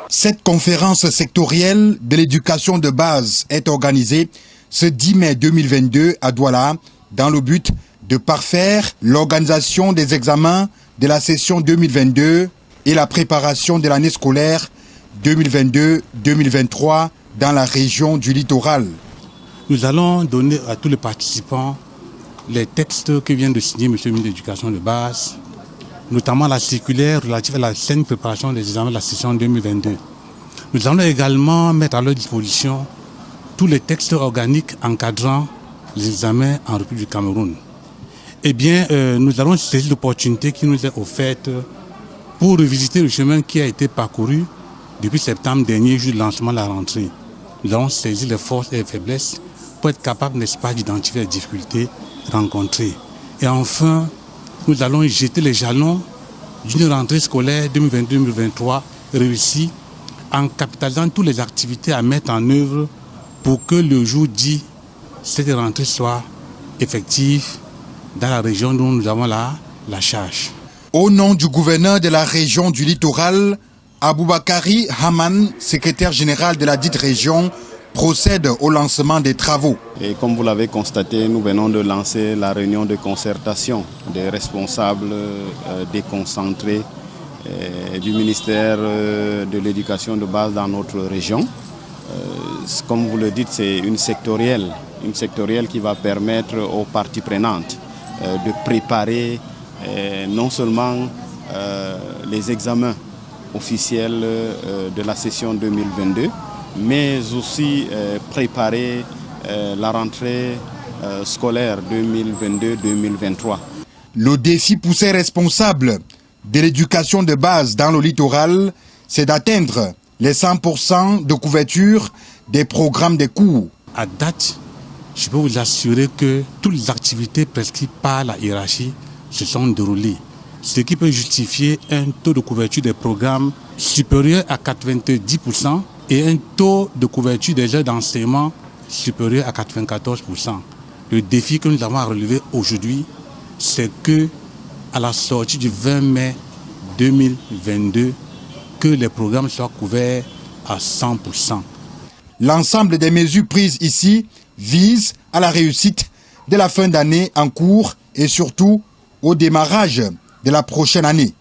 Cette conférence sectorielle de l'éducation de base est organisée ce 10 mai 2022 à Douala dans le but de parfaire l'organisation des examens de la session 2022 et la préparation de l'année scolaire 2022-2023 dans la région du littoral. Nous allons donner à tous les participants les textes que vient de signer M. le ministre de l'Éducation de base, notamment la circulaire relative à la saine préparation des examens de la session 2022. Nous allons également mettre à leur disposition tous les textes organiques encadrant les examens en République du Cameroun. Eh bien, nous allons saisir l'opportunité qui nous est offerte pour revisiter le chemin qui a été parcouru depuis septembre dernier, jour du lancement de la rentrée. Nous allons saisir les forces et les faiblesses pour être capables, n'est-ce pas, d'identifier les difficultés rencontrées. Et enfin, nous allons jeter les jalons d'une rentrée scolaire 2022-2023 réussie en capitalisant toutes les activités à mettre en œuvre pour que le jour dit, cette rentrée soit effective dans la région dont nous avons la charge. Au nom du gouverneur de la région du littoral, Aboubakari Haman, secrétaire général de la dite région, procède au lancement des travaux. Et comme vous l'avez constaté, nous venons de lancer la réunion de concertation des responsables déconcentrés du ministère de l'Éducation de base dans notre région. Comme vous le dites, c'est une sectorielle qui va permettre aux parties prenantes de préparer non seulement les examens officiels de la session 2022, mais aussi préparer la rentrée scolaire 2022-2023. Le défi pour ces responsables de l'éducation de base dans le littoral, c'est d'atteindre les 100% de couverture des programmes de cours. À date, je peux vous assurer que toutes les activités prescrites par la hiérarchie se sont déroulées, ce qui peut justifier un taux de couverture des programmes supérieur à 90% et un taux de couverture des heures d'enseignement supérieur à 94%. Le défi que nous avons à relever aujourd'hui, c'est que à la sortie du 20 mai 2022, que les programmes soient couverts à 100%. L'ensemble des mesures prises ici visent à la réussite de la fin d'année en cours et surtout au démarrage de la prochaine année.